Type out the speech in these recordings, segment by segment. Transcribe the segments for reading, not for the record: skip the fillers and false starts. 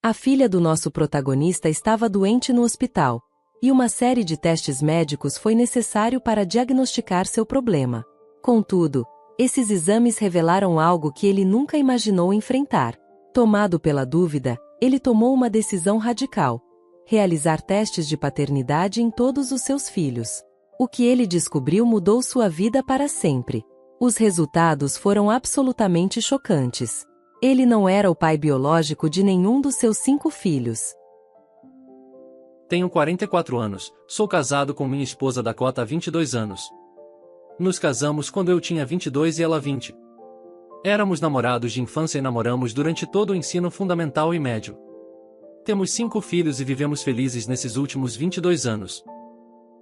A filha do nosso protagonista estava doente no hospital, e uma série de testes médicos foi necessário para diagnosticar seu problema. Contudo, esses exames revelaram algo que ele nunca imaginou enfrentar. Tomado pela dúvida, ele tomou uma decisão radical: realizar testes de paternidade em todos os seus filhos. O que ele descobriu mudou sua vida para sempre. Os resultados foram absolutamente chocantes. Ele não era o pai biológico de nenhum dos seus 5 filhos. Tenho 44 anos, sou casado com minha esposa Dakota há 22 anos. Nos casamos quando eu tinha 22 e ela 20. Éramos namorados de infância e namoramos durante todo o ensino fundamental e médio. Temos 5 filhos e vivemos felizes nesses últimos 22 anos.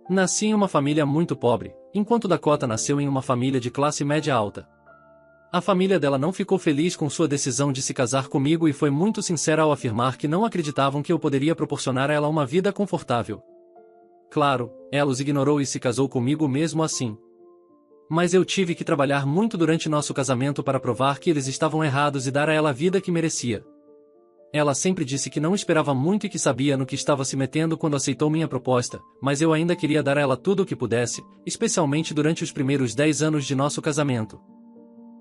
Nasci em uma família muito pobre, enquanto Dakota nasceu em uma família de classe média alta. A família dela não ficou feliz com sua decisão de se casar comigo e foi muito sincera ao afirmar que não acreditavam que eu poderia proporcionar a ela uma vida confortável. Claro, ela os ignorou e se casou comigo mesmo assim. Mas eu tive que trabalhar muito durante nosso casamento para provar que eles estavam errados e dar a ela a vida que merecia. Ela sempre disse que não esperava muito e que sabia no que estava se metendo quando aceitou minha proposta, mas eu ainda queria dar a ela tudo o que pudesse, especialmente durante os primeiros 10 anos de nosso casamento.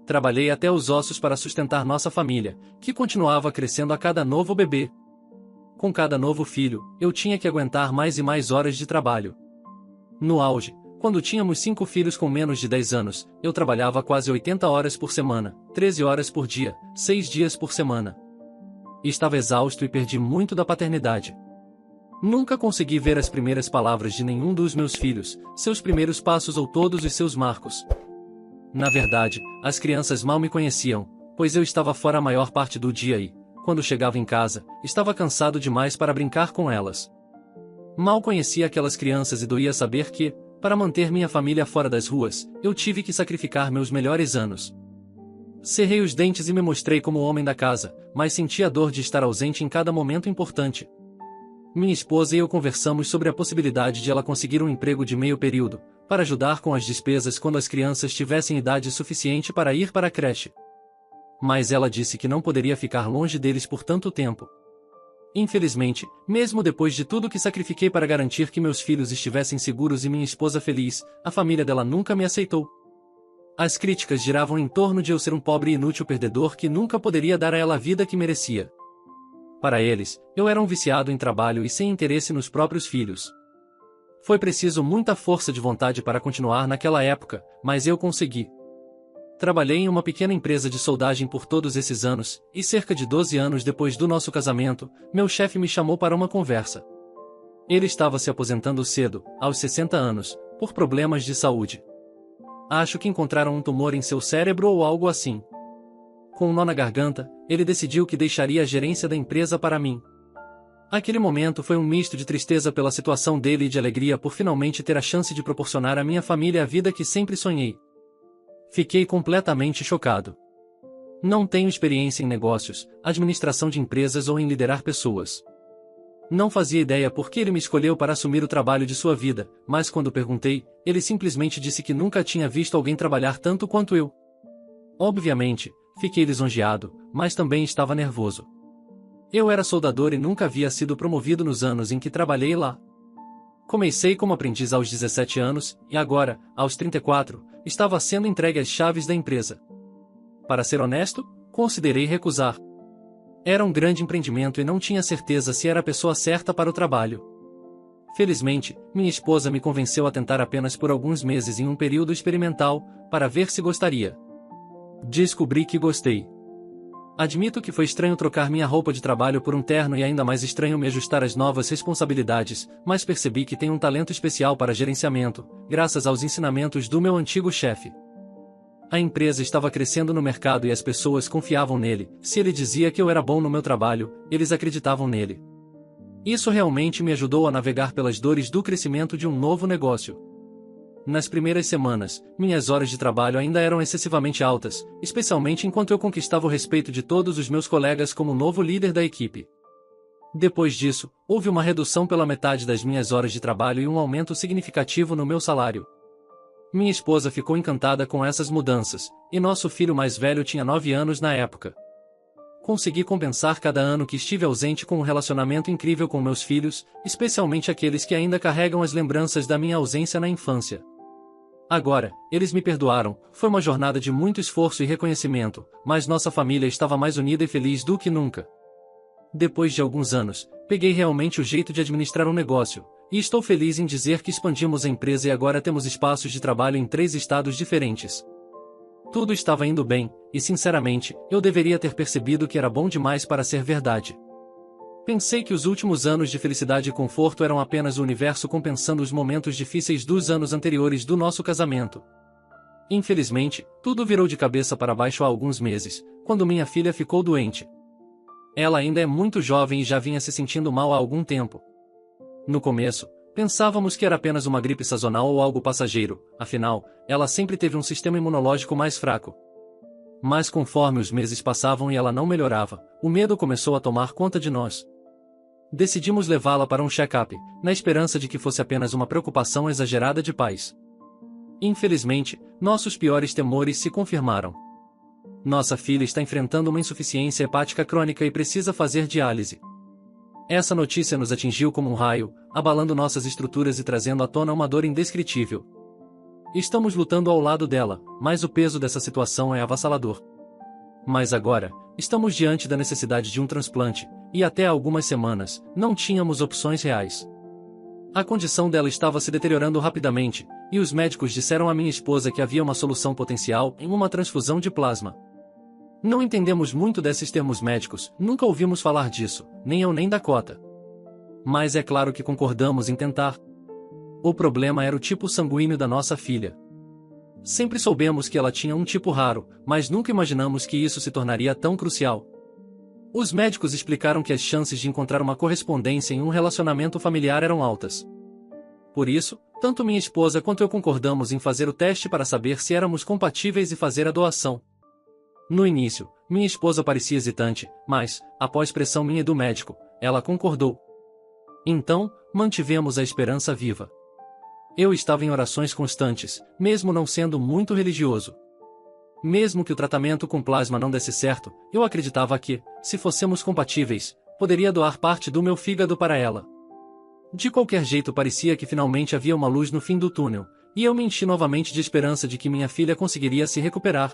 Trabalhei até os ossos para sustentar nossa família, que continuava crescendo a cada novo bebê. Com cada novo filho, eu tinha que aguentar mais e mais horas de trabalho. No auge, quando tínhamos 5 filhos com menos de 10 anos, eu trabalhava quase 80 horas por semana, 13 horas por dia, 6 dias por semana. Estava exausto e perdi muito da paternidade. Nunca consegui ver as primeiras palavras de nenhum dos meus filhos, seus primeiros passos ou todos os seus marcos. Na verdade, as crianças mal me conheciam, pois eu estava fora a maior parte do dia e, quando chegava em casa, estava cansado demais para brincar com elas. Mal conhecia aquelas crianças e doía saber que, para manter minha família fora das ruas, eu tive que sacrificar meus melhores anos. Cerrei os dentes e me mostrei como o homem da casa, mas senti a dor de estar ausente em cada momento importante. Minha esposa e eu conversamos sobre a possibilidade de ela conseguir um emprego de meio período, para ajudar com as despesas quando as crianças tivessem idade suficiente para ir para a creche. Mas ela disse que não poderia ficar longe deles por tanto tempo. Infelizmente, mesmo depois de tudo que sacrifiquei para garantir que meus filhos estivessem seguros e minha esposa feliz, a família dela nunca me aceitou. As críticas giravam em torno de eu ser um pobre e inútil perdedor que nunca poderia dar a ela a vida que merecia. Para eles, eu era um viciado em trabalho e sem interesse nos próprios filhos. Foi preciso muita força de vontade para continuar naquela época, mas eu consegui. Trabalhei em uma pequena empresa de soldagem por todos esses anos, e cerca de 12 anos depois do nosso casamento, meu chefe me chamou para uma conversa. Ele estava se aposentando cedo, aos 60 anos, por problemas de saúde. Acho que encontraram um tumor em seu cérebro ou algo assim. Com um nó na garganta, ele decidiu que deixaria a gerência da empresa para mim. Aquele momento foi um misto de tristeza pela situação dele e de alegria por finalmente ter a chance de proporcionar à minha família a vida que sempre sonhei. Fiquei completamente chocado. Não tenho experiência em negócios, administração de empresas ou em liderar pessoas. Não fazia ideia por que ele me escolheu para assumir o trabalho de sua vida, mas quando perguntei, ele simplesmente disse que nunca tinha visto alguém trabalhar tanto quanto eu. Obviamente, fiquei lisonjeado, mas também estava nervoso. Eu era soldador e nunca havia sido promovido nos anos em que trabalhei lá. Comecei como aprendiz aos 17 anos, e agora, aos 34, estava sendo entregue as chaves da empresa. Para ser honesto, considerei recusar. Era um grande empreendimento e não tinha certeza se era a pessoa certa para o trabalho. Felizmente, minha esposa me convenceu a tentar apenas por alguns meses em um período experimental, para ver se gostaria. Descobri que gostei. Admito que foi estranho trocar minha roupa de trabalho por um terno e ainda mais estranho me ajustar às novas responsabilidades, mas percebi que tenho um talento especial para gerenciamento, graças aos ensinamentos do meu antigo chefe. A empresa estava crescendo no mercado e as pessoas confiavam nele. Se ele dizia que eu era bom no meu trabalho, eles acreditavam nele. Isso realmente me ajudou a navegar pelas dores do crescimento de um novo negócio. Nas primeiras semanas, minhas horas de trabalho ainda eram excessivamente altas, especialmente enquanto eu conquistava o respeito de todos os meus colegas como novo líder da equipe. Depois disso, houve uma redução pela metade das minhas horas de trabalho e um aumento significativo no meu salário. Minha esposa ficou encantada com essas mudanças, e nosso filho mais velho tinha 9 anos na época. consegui compensar cada ano que estive ausente com um relacionamento incrível com meus filhos, especialmente aqueles que ainda carregam as lembranças da minha ausência na infância. Agora, eles me perdoaram, foi uma jornada de muito esforço e reconhecimento, mas nossa família estava mais unida e feliz do que nunca. Depois de alguns anos, peguei realmente o jeito de administrar um negócio, e estou feliz em dizer que expandimos a empresa e agora temos espaços de trabalho em 3 estados diferentes. Tudo estava indo bem, e sinceramente, eu deveria ter percebido que era bom demais para ser verdade. Pensei que os últimos anos de felicidade e conforto eram apenas o universo compensando os momentos difíceis dos anos anteriores do nosso casamento. Infelizmente, tudo virou de cabeça para baixo há alguns meses, quando minha filha ficou doente. Ela ainda é muito jovem e já vinha se sentindo mal há algum tempo. No começo, pensávamos que era apenas uma gripe sazonal ou algo passageiro, afinal, ela sempre teve um sistema imunológico mais fraco. Mas conforme os meses passavam e ela não melhorava, o medo começou a tomar conta de nós. Decidimos levá-la para um check-up, na esperança de que fosse apenas uma preocupação exagerada de pais. Infelizmente, nossos piores temores se confirmaram. Nossa filha está enfrentando uma insuficiência hepática crônica e precisa fazer diálise. Essa notícia nos atingiu como um raio, abalando nossas estruturas e trazendo à tona uma dor indescritível. Estamos lutando ao lado dela, mas o peso dessa situação é avassalador. Mas agora, estamos diante da necessidade de um transplante, e até há algumas semanas, não tínhamos opções reais. A condição dela estava se deteriorando rapidamente, e os médicos disseram à minha esposa que havia uma solução potencial em uma transfusão de plasma. Não entendemos muito desses termos médicos, nunca ouvimos falar disso, nem eu nem Dakota. Mas é claro que concordamos em tentar. O problema era o tipo sanguíneo da nossa filha. Sempre soubemos que ela tinha um tipo raro, mas nunca imaginamos que isso se tornaria tão crucial. Os médicos explicaram que as chances de encontrar uma correspondência em um relacionamento familiar eram altas. Por isso, tanto minha esposa quanto eu concordamos em fazer o teste para saber se éramos compatíveis e fazer a doação. No início, minha esposa parecia hesitante, mas, após pressão minha e do médico, ela concordou. Então, mantivemos a esperança viva. Eu estava em orações constantes, mesmo não sendo muito religioso. Mesmo que o tratamento com plasma não desse certo, eu acreditava que, se fôssemos compatíveis, poderia doar parte do meu fígado para ela. De qualquer jeito parecia que finalmente havia uma luz no fim do túnel, e eu me enchi novamente de esperança de que minha filha conseguiria se recuperar.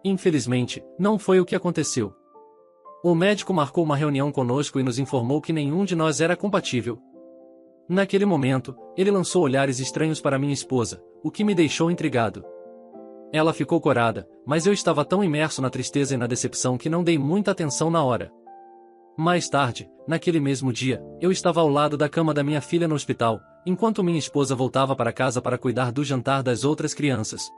Infelizmente, não foi o que aconteceu. O médico marcou uma reunião conosco e nos informou que nenhum de nós era compatível. Naquele momento, ele lançou olhares estranhos para minha esposa, o que me deixou intrigado. Ela ficou corada, mas eu estava tão imerso na tristeza e na decepção que não dei muita atenção na hora. Mais tarde, naquele mesmo dia, eu estava ao lado da cama da minha filha no hospital, enquanto minha esposa voltava para casa para cuidar do jantar das outras crianças.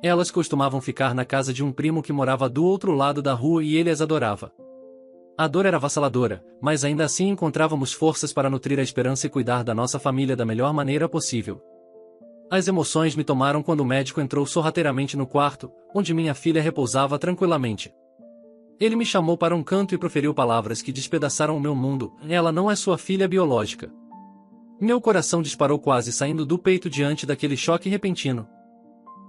Elas costumavam ficar na casa de um primo que morava do outro lado da rua e ele as adorava. A dor era avassaladora, mas ainda assim encontrávamos forças para nutrir a esperança e cuidar da nossa família da melhor maneira possível. As emoções me tomaram quando o médico entrou sorrateiramente no quarto, onde minha filha repousava tranquilamente. Ele me chamou para um canto e proferiu palavras que despedaçaram o meu mundo. Ela não é sua filha biológica. Meu coração disparou quase saindo do peito diante daquele choque repentino.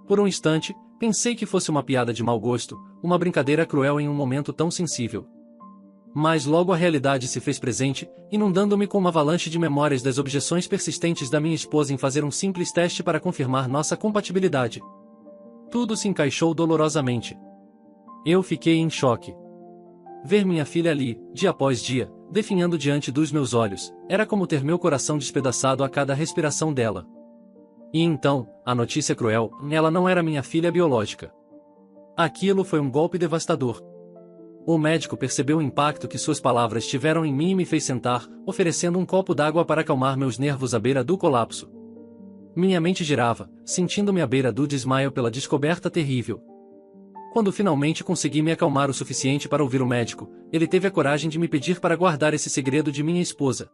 Por um instante, pensei que fosse uma piada de mau gosto, uma brincadeira cruel em um momento tão sensível. Mas logo a realidade se fez presente, inundando-me com uma avalanche de memórias das objeções persistentes da minha esposa em fazer um simples teste para confirmar nossa compatibilidade. Tudo se encaixou dolorosamente. Eu fiquei em choque. Ver minha filha ali, dia após dia, definhando diante dos meus olhos, era como ter meu coração despedaçado a cada respiração dela. E então, a notícia cruel, ela não era minha filha biológica. Aquilo foi um golpe devastador. O médico percebeu o impacto que suas palavras tiveram em mim e me fez sentar, oferecendo um copo d'água para acalmar meus nervos à beira do colapso. Minha mente girava, sentindo-me à beira do desmaio pela descoberta terrível. Quando finalmente consegui me acalmar o suficiente para ouvir o médico, ele teve a coragem de me pedir para guardar esse segredo de minha esposa.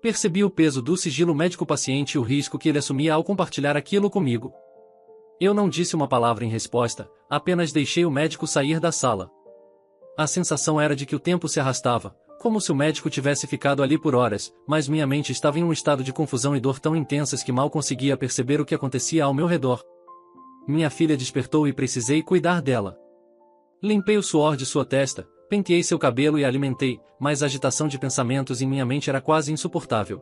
Percebi o peso do sigilo médico-paciente e o risco que ele assumia ao compartilhar aquilo comigo. Eu não disse uma palavra em resposta, apenas deixei o médico sair da sala. A sensação era de que o tempo se arrastava, como se o médico tivesse ficado ali por horas, mas minha mente estava em um estado de confusão e dor tão intensas que mal conseguia perceber o que acontecia ao meu redor. Minha filha despertou e precisei cuidar dela. Limpei o suor de sua testa, Penteei seu cabelo e a alimentei, mas a agitação de pensamentos em minha mente era quase insuportável.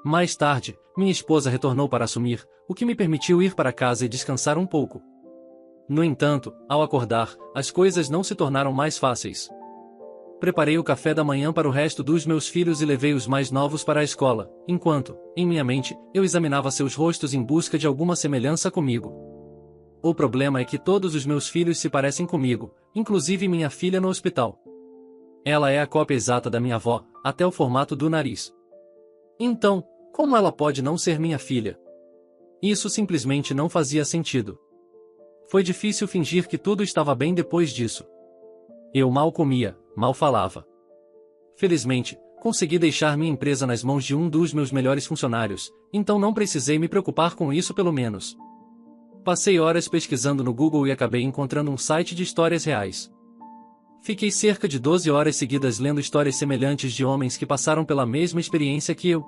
Mais tarde, minha esposa retornou para assumir, o que me permitiu ir para casa e descansar um pouco. No entanto, ao acordar, as coisas não se tornaram mais fáceis. Preparei o café da manhã para o resto dos meus filhos e levei os mais novos para a escola, enquanto, em minha mente, eu examinava seus rostos em busca de alguma semelhança comigo. O problema é que todos os meus filhos se parecem comigo, inclusive minha filha no hospital. Ela é a cópia exata da minha avó, até o formato do nariz. Então, como ela pode não ser minha filha? Isso simplesmente não fazia sentido. Foi difícil fingir que tudo estava bem depois disso. Eu mal comia, mal falava. Felizmente, consegui deixar minha empresa nas mãos de um dos meus melhores funcionários, então não precisei me preocupar com isso pelo menos. Passei horas pesquisando no Google e acabei encontrando um site de histórias reais. Fiquei cerca de 12 horas seguidas lendo histórias semelhantes de homens que passaram pela mesma experiência que eu.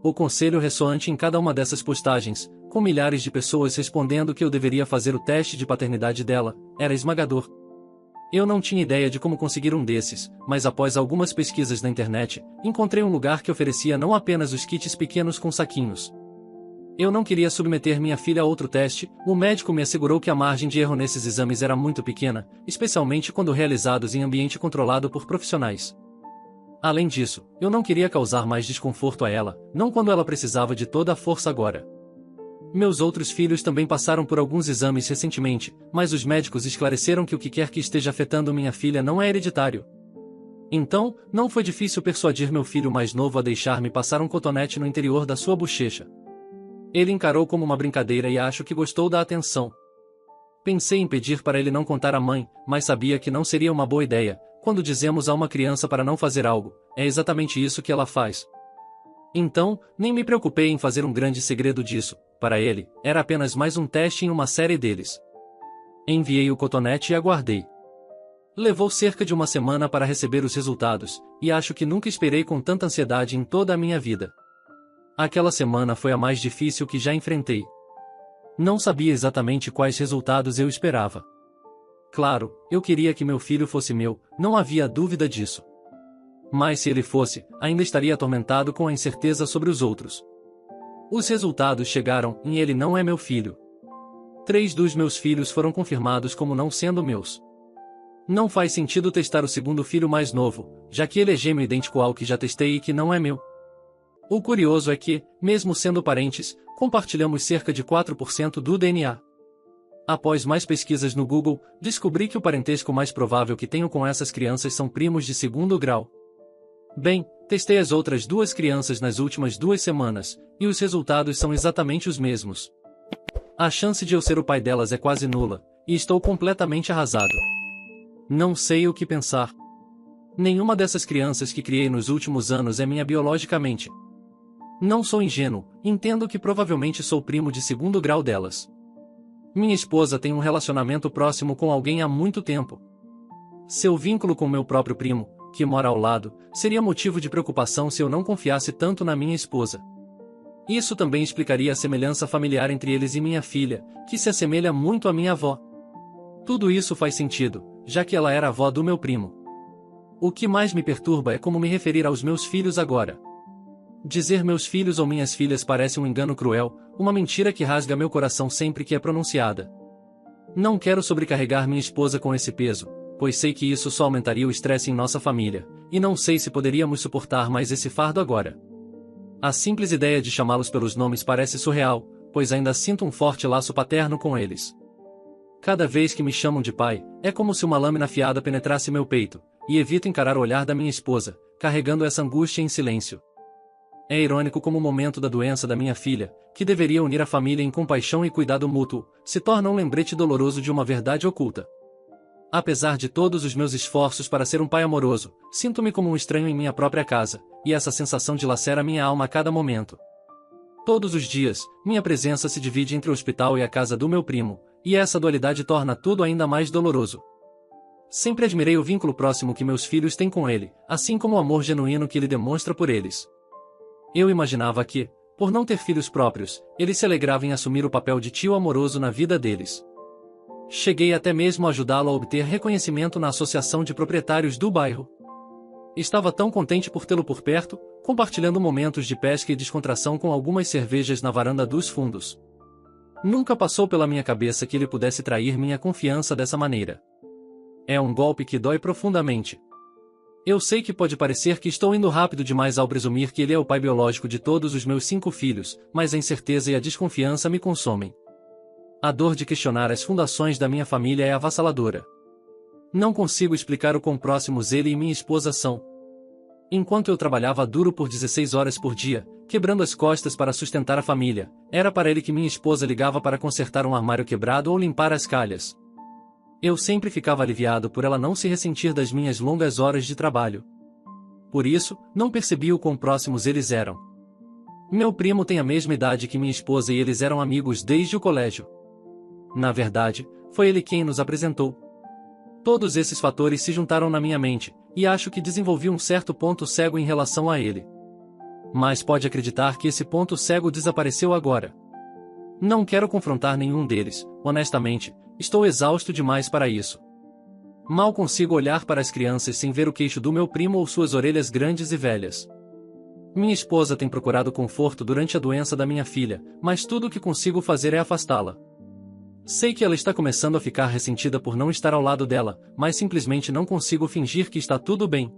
O conselho ressoante em cada uma dessas postagens, com milhares de pessoas respondendo que eu deveria fazer o teste de paternidade dela, era esmagador. Eu não tinha ideia de como conseguir um desses, mas após algumas pesquisas na internet, encontrei um lugar que oferecia não apenas os kits pequenos com saquinhos. Eu não queria submeter minha filha a outro teste, o médico me assegurou que a margem de erro nesses exames era muito pequena, especialmente quando realizados em ambiente controlado por profissionais. Além disso, eu não queria causar mais desconforto a ela, não quando ela precisava de toda a força agora. Meus outros filhos também passaram por alguns exames recentemente, mas os médicos esclareceram que o que quer que esteja afetando minha filha não é hereditário. Então, não foi difícil persuadir meu filho mais novo a deixar-me passar um cotonete no interior da sua bochecha. Ele encarou como uma brincadeira e acho que gostou da atenção. Pensei em pedir para ele não contar à mãe, mas sabia que não seria uma boa ideia. Quando dizemos a uma criança para não fazer algo, é exatamente isso que ela faz. Então, nem me preocupei em fazer um grande segredo disso. Para ele, era apenas mais um teste em uma série deles. Enviei o cotonete e aguardei. Levou cerca de uma semana para receber os resultados, e acho que nunca esperei com tanta ansiedade em toda a minha vida. Aquela semana foi a mais difícil que já enfrentei. Não sabia exatamente quais resultados eu esperava. Claro, eu queria que meu filho fosse meu, não havia dúvida disso. Mas se ele fosse, ainda estaria atormentado com a incerteza sobre os outros. Os resultados chegaram, e ele não é meu filho. 3 dos meus filhos foram confirmados como não sendo meus. Não faz sentido testar o segundo filho mais novo, já que ele é gêmeo idêntico ao que já testei e que não é meu. O curioso é que, mesmo sendo parentes, compartilhamos cerca de 4% do DNA. Após mais pesquisas no Google, descobri que o parentesco mais provável que tenho com essas crianças são primos de segundo grau. Bem, testei as outras 2 crianças nas últimas 2 semanas, e os resultados são exatamente os mesmos. A chance de eu ser o pai delas é quase nula, e estou completamente arrasado. Não sei o que pensar. Nenhuma dessas crianças que criei nos últimos anos é minha biologicamente. Não sou ingênuo, entendo que provavelmente sou primo de segundo grau delas. Minha esposa tem um relacionamento próximo com alguém há muito tempo. Seu vínculo com meu próprio primo, que mora ao lado, seria motivo de preocupação se eu não confiasse tanto na minha esposa. Isso também explicaria a semelhança familiar entre eles e minha filha, que se assemelha muito à minha avó. Tudo isso faz sentido, já que ela era avó do meu primo. O que mais me perturba é como me referir aos meus filhos agora. Dizer meus filhos ou minhas filhas parece um engano cruel, uma mentira que rasga meu coração sempre que é pronunciada. Não quero sobrecarregar minha esposa com esse peso, pois sei que isso só aumentaria o estresse em nossa família, e não sei se poderíamos suportar mais esse fardo agora. A simples ideia de chamá-los pelos nomes parece surreal, pois ainda sinto um forte laço paterno com eles. Cada vez que me chamam de pai, é como se uma lâmina afiada penetrasse meu peito, e evito encarar o olhar da minha esposa, carregando essa angústia em silêncio. É irônico como o momento da doença da minha filha, que deveria unir a família em compaixão e cuidado mútuo, se torna um lembrete doloroso de uma verdade oculta. Apesar de todos os meus esforços para ser um pai amoroso, sinto-me como um estranho em minha própria casa, e essa sensação dilacera minha alma a cada momento. Todos os dias, minha presença se divide entre o hospital e a casa do meu primo, e essa dualidade torna tudo ainda mais doloroso. Sempre admirei o vínculo próximo que meus filhos têm com ele, assim como o amor genuíno que ele demonstra por eles. Eu imaginava que, por não ter filhos próprios, ele se alegrava em assumir o papel de tio amoroso na vida deles. Cheguei até mesmo a ajudá-lo a obter reconhecimento na associação de proprietários do bairro. Estava tão contente por tê-lo por perto, compartilhando momentos de pesca e descontração com algumas cervejas na varanda dos fundos. Nunca passou pela minha cabeça que ele pudesse trair minha confiança dessa maneira. É um golpe que dói profundamente. Eu sei que pode parecer que estou indo rápido demais ao presumir que ele é o pai biológico de todos os meus 5 filhos, mas a incerteza e a desconfiança me consomem. A dor de questionar as fundações da minha família é avassaladora. Não consigo explicar o quão próximos ele e minha esposa são. Enquanto eu trabalhava duro por 16 horas por dia, quebrando as costas para sustentar a família, era para ele que minha esposa ligava para consertar um armário quebrado ou limpar as calhas. Eu sempre ficava aliviado por ela não se ressentir das minhas longas horas de trabalho. Por isso, não percebi o quão próximos eles eram. Meu primo tem a mesma idade que minha esposa e eles eram amigos desde o colégio. Na verdade, foi ele quem nos apresentou. Todos esses fatores se juntaram na minha mente, e acho que desenvolvi um certo ponto cego em relação a ele. Mas pode acreditar que esse ponto cego desapareceu agora. Não quero confrontar nenhum deles, honestamente, estou exausto demais para isso. Mal consigo olhar para as crianças sem ver o queixo do meu primo ou suas orelhas grandes e velhas. Minha esposa tem procurado conforto durante a doença da minha filha, mas tudo o que consigo fazer é afastá-la. Sei que ela está começando a ficar ressentida por não estar ao lado dela, mas simplesmente não consigo fingir que está tudo bem.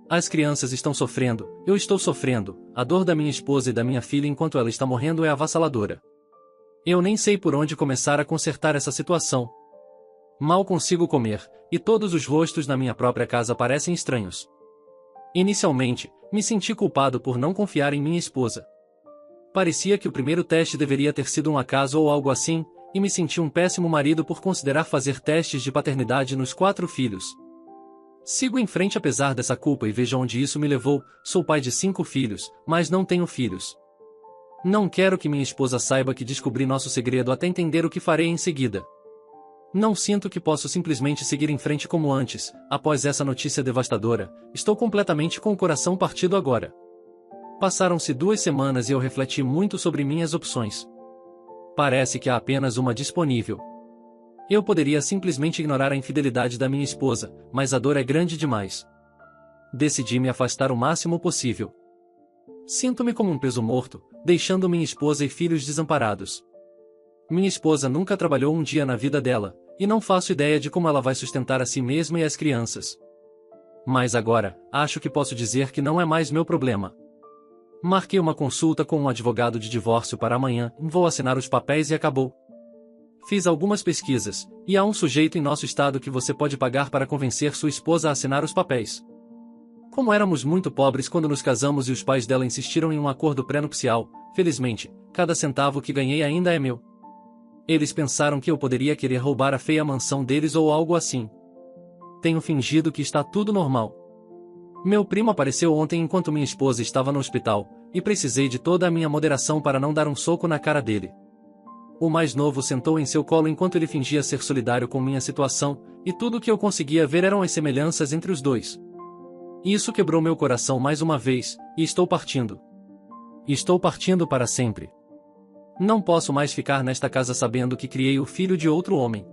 As crianças estão sofrendo, eu estou sofrendo, a dor da minha esposa e da minha filha enquanto ela está morrendo é avassaladora. Eu nem sei por onde começar a consertar essa situação. Mal consigo comer, e todos os rostos na minha própria casa parecem estranhos. Inicialmente, me senti culpado por não confiar em minha esposa. Parecia que o primeiro teste deveria ter sido um acaso ou algo assim, e me senti um péssimo marido por considerar fazer testes de paternidade nos 4 filhos. Sigo em frente apesar dessa culpa e veja onde isso me levou, sou pai de 5 filhos, mas não tenho filhos. Não quero que minha esposa saiba que descobri nosso segredo até entender o que farei em seguida. Não sinto que posso simplesmente seguir em frente como antes, após essa notícia devastadora, estou completamente com o coração partido agora. Passaram-se 2 semanas e eu refleti muito sobre minhas opções. Parece que há apenas uma disponível. Eu poderia simplesmente ignorar a infidelidade da minha esposa, mas a dor é grande demais. Decidi me afastar o máximo possível. Sinto-me como um peso morto, deixando minha esposa e filhos desamparados. Minha esposa nunca trabalhou um dia na vida dela, e não faço ideia de como ela vai sustentar a si mesma e as crianças. Mas agora, acho que posso dizer que não é mais meu problema. Marquei uma consulta com um advogado de divórcio para amanhã, vou assinar os papéis e acabou. Fiz algumas pesquisas, e há um sujeito em nosso estado que você pode pagar para convencer sua esposa a assinar os papéis. Como éramos muito pobres quando nos casamos e os pais dela insistiram em um acordo pré-nupcial, felizmente, cada centavo que ganhei ainda é meu. Eles pensaram que eu poderia querer roubar a feia mansão deles ou algo assim. Tenho fingido que está tudo normal. Meu primo apareceu ontem enquanto minha esposa estava no hospital, e precisei de toda a minha moderação para não dar um soco na cara dele. O mais novo sentou em seu colo enquanto ele fingia ser solidário com minha situação, e tudo o que eu conseguia ver eram as semelhanças entre os dois. Isso quebrou meu coração mais uma vez, e estou partindo. Estou partindo para sempre. Não posso mais ficar nesta casa sabendo que criei o filho de outro homem.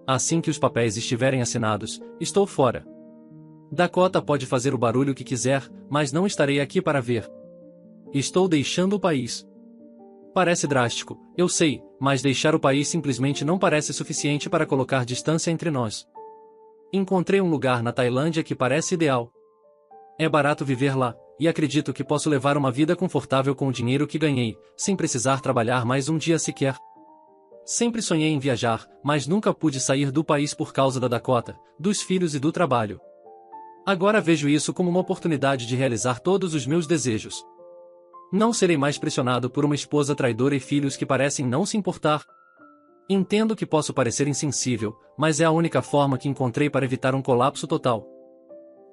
Assim que os papéis estiverem assinados, estou fora. Dakota pode fazer o barulho que quiser, mas não estarei aqui para ver. Estou deixando o país. Parece drástico, eu sei, mas deixar o país simplesmente não parece suficiente para colocar distância entre nós. Encontrei um lugar na Tailândia que parece ideal. É barato viver lá, e acredito que posso levar uma vida confortável com o dinheiro que ganhei, sem precisar trabalhar mais um dia sequer. Sempre sonhei em viajar, mas nunca pude sair do país por causa da Dakota, dos filhos e do trabalho. Agora vejo isso como uma oportunidade de realizar todos os meus desejos. Não serei mais pressionado por uma esposa traidora e filhos que parecem não se importar. Entendo que posso parecer insensível, mas é a única forma que encontrei para evitar um colapso total.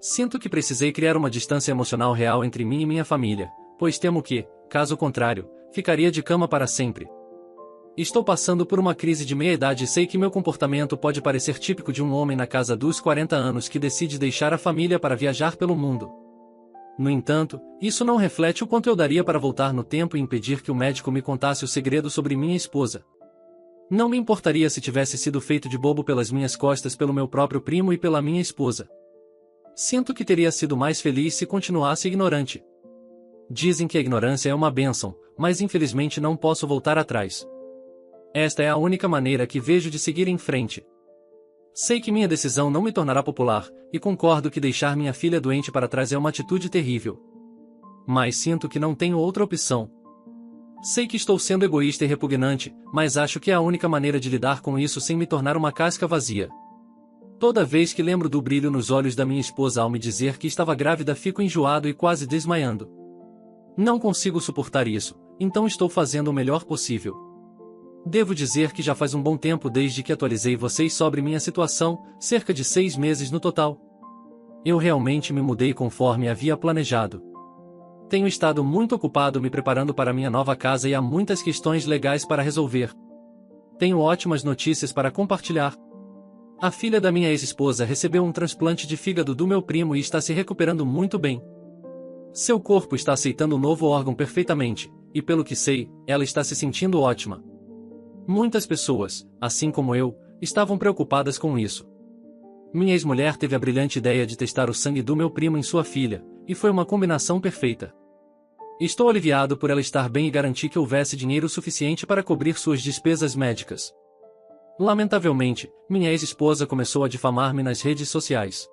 Sinto que precisei criar uma distância emocional real entre mim e minha família, pois temo que, caso contrário, ficaria de cama para sempre. Estou passando por uma crise de meia-idade e sei que meu comportamento pode parecer típico de um homem na casa dos 40 anos que decide deixar a família para viajar pelo mundo. No entanto, isso não reflete o quanto eu daria para voltar no tempo e impedir que o médico me contasse o segredo sobre minha esposa. Não me importaria se tivesse sido feito de bobo pelas minhas costas pelo meu próprio primo e pela minha esposa. Sinto que teria sido mais feliz se continuasse ignorante. Dizem que a ignorância é uma bênção, mas infelizmente não posso voltar atrás. Esta é a única maneira que vejo de seguir em frente. Sei que minha decisão não me tornará popular, e concordo que deixar minha filha doente para trás é uma atitude terrível. Mas sinto que não tenho outra opção. Sei que estou sendo egoísta e repugnante, mas acho que é a única maneira de lidar com isso sem me tornar uma casca vazia. Toda vez que lembro do brilho nos olhos da minha esposa ao me dizer que estava grávida, fico enjoado e quase desmaiando. Não consigo suportar isso, então estou fazendo o melhor possível. Devo dizer que já faz um bom tempo desde que atualizei vocês sobre minha situação, cerca de 6 meses no total. Eu realmente me mudei conforme havia planejado. Tenho estado muito ocupado me preparando para minha nova casa e há muitas questões legais para resolver. Tenho ótimas notícias para compartilhar. A filha da minha ex-esposa recebeu um transplante de fígado do meu primo e está se recuperando muito bem. Seu corpo está aceitando o novo órgão perfeitamente, e pelo que sei, ela está se sentindo ótima. Muitas pessoas, assim como eu, estavam preocupadas com isso. Minha ex-mulher teve a brilhante ideia de testar o sangue do meu primo em sua filha, e foi uma combinação perfeita. Estou aliviado por ela estar bem e garantir que houvesse dinheiro suficiente para cobrir suas despesas médicas. Lamentavelmente, minha ex-esposa começou a difamar-me nas redes sociais.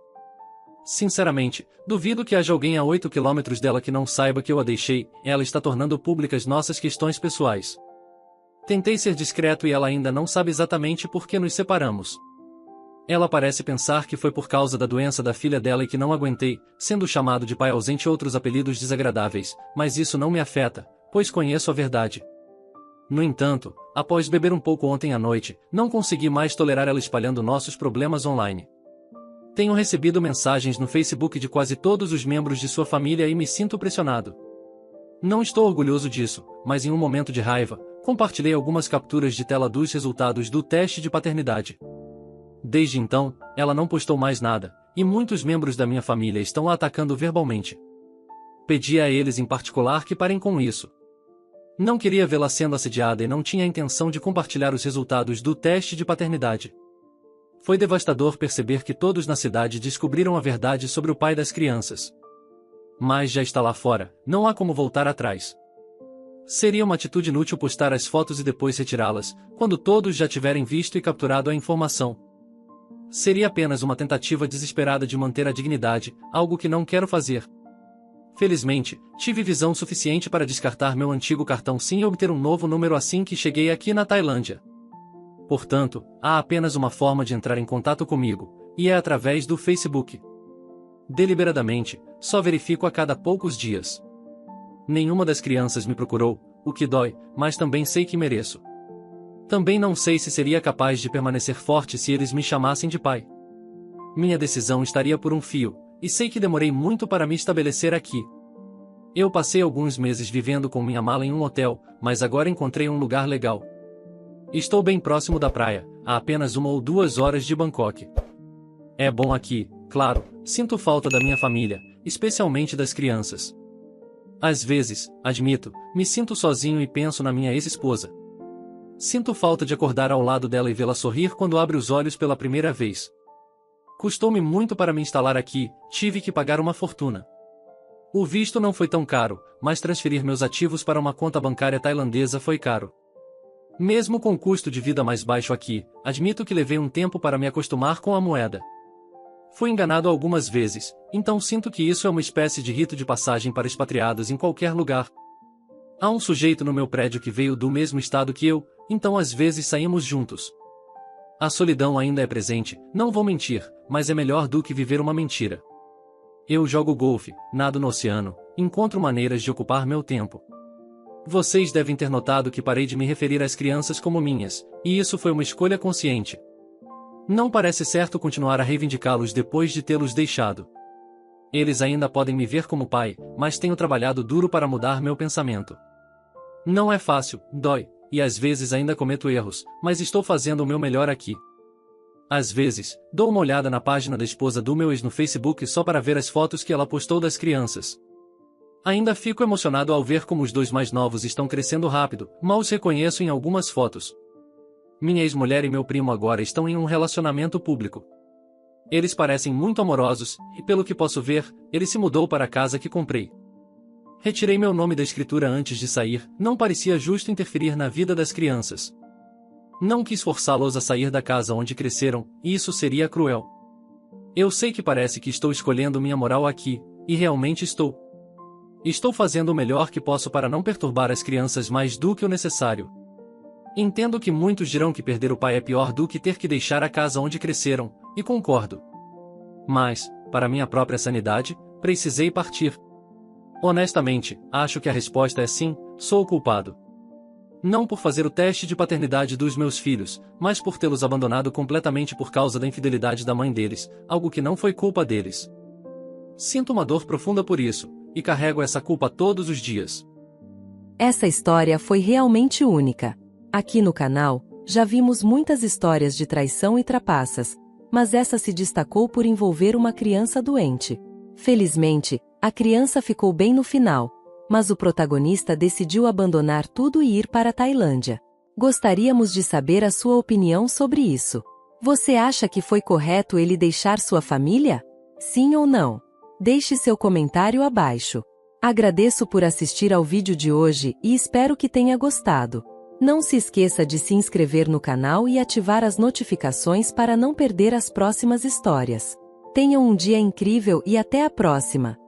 Sinceramente, duvido que haja alguém a 8 quilômetros dela que não saiba que eu a deixei. Ela está tornando públicas nossas questões pessoais. Tentei ser discreto e ela ainda não sabe exatamente por que nos separamos. Ela parece pensar que foi por causa da doença da filha dela e que não aguentei, sendo chamado de pai ausente e outros apelidos desagradáveis, mas isso não me afeta, pois conheço a verdade. No entanto, após beber um pouco ontem à noite, não consegui mais tolerar ela espalhando nossos problemas online. Tenho recebido mensagens no Facebook de quase todos os membros de sua família e me sinto pressionado. Não estou orgulhoso disso, mas em um momento de raiva, compartilhei algumas capturas de tela dos resultados do teste de paternidade. Desde então, ela não postou mais nada, e muitos membros da minha família estão a atacando verbalmente. Pedi a eles em particular que parem com isso. Não queria vê-la sendo assediada e não tinha a intenção de compartilhar os resultados do teste de paternidade. Foi devastador perceber que todos na cidade descobriram a verdade sobre o pai das crianças. Mas já está lá fora, não há como voltar atrás. Seria uma atitude inútil postar as fotos e depois retirá-las, quando todos já tiverem visto e capturado a informação. Seria apenas uma tentativa desesperada de manter a dignidade, algo que não quero fazer. Felizmente, tive visão suficiente para descartar meu antigo cartão SIM e obter um novo número assim que cheguei aqui na Tailândia. Portanto, há apenas uma forma de entrar em contato comigo, e é através do Facebook. Deliberadamente, só verifico a cada poucos dias. Nenhuma das crianças me procurou, o que dói, mas também sei que mereço. Também não sei se seria capaz de permanecer forte se eles me chamassem de pai. Minha decisão estaria por um fio, e sei que demorei muito para me estabelecer aqui. Eu passei alguns meses vivendo com minha mala em um hotel, mas agora encontrei um lugar legal. Estou bem próximo da praia, a apenas 1 ou 2 horas de Bangkok. É bom aqui, claro, sinto falta da minha família, especialmente das crianças. Às vezes, admito, me sinto sozinho e penso na minha ex-esposa. Sinto falta de acordar ao lado dela e vê-la sorrir quando abre os olhos pela primeira vez. Custou-me muito para me instalar aqui, tive que pagar uma fortuna. O visto não foi tão caro, mas transferir meus ativos para uma conta bancária tailandesa foi caro. Mesmo com o custo de vida mais baixo aqui, admito que levei um tempo para me acostumar com a moeda. Fui enganado algumas vezes, então sinto que isso é uma espécie de rito de passagem para expatriados em qualquer lugar. Há um sujeito no meu prédio que veio do mesmo estado que eu, então às vezes saímos juntos. A solidão ainda é presente, não vou mentir, mas é melhor do que viver uma mentira. Eu jogo golfe, nado no oceano, encontro maneiras de ocupar meu tempo. Vocês devem ter notado que parei de me referir às crianças como minhas, e isso foi uma escolha consciente. Não parece certo continuar a reivindicá-los depois de tê-los deixado. Eles ainda podem me ver como pai, mas tenho trabalhado duro para mudar meu pensamento. Não é fácil, dói, e às vezes ainda cometo erros, mas estou fazendo o meu melhor aqui. Às vezes, dou uma olhada na página da esposa do meu ex no Facebook só para ver as fotos que ela postou das crianças. Ainda fico emocionado ao ver como os 2 mais novos estão crescendo rápido, mal os reconheço em algumas fotos. Minha ex-mulher e meu primo agora estão em um relacionamento público. Eles parecem muito amorosos, e pelo que posso ver, ele se mudou para a casa que comprei. Retirei meu nome da escritura antes de sair, não parecia justo interferir na vida das crianças. Não quis forçá-los a sair da casa onde cresceram, e isso seria cruel. Eu sei que parece que estou escolhendo minha moral aqui, e realmente estou. Estou fazendo o melhor que posso para não perturbar as crianças mais do que o necessário. Entendo que muitos dirão que perder o pai é pior do que ter que deixar a casa onde cresceram, e concordo. Mas, para minha própria sanidade, precisei partir. Honestamente, acho que a resposta é sim, sou o culpado. Não por fazer o teste de paternidade dos meus filhos, mas por tê-los abandonado completamente por causa da infidelidade da mãe deles, algo que não foi culpa deles. Sinto uma dor profunda por isso, e carrego essa culpa todos os dias. Essa história foi realmente única. Aqui no canal, já vimos muitas histórias de traição e trapaças, mas essa se destacou por envolver uma criança doente. Felizmente, a criança ficou bem no final, mas o protagonista decidiu abandonar tudo e ir para a Tailândia. Gostaríamos de saber a sua opinião sobre isso. Você acha que foi correto ele deixar sua família? Sim ou não? Deixe seu comentário abaixo. Agradeço por assistir ao vídeo de hoje e espero que tenha gostado. Não se esqueça de se inscrever no canal e ativar as notificações para não perder as próximas histórias. Tenham um dia incrível e até a próxima!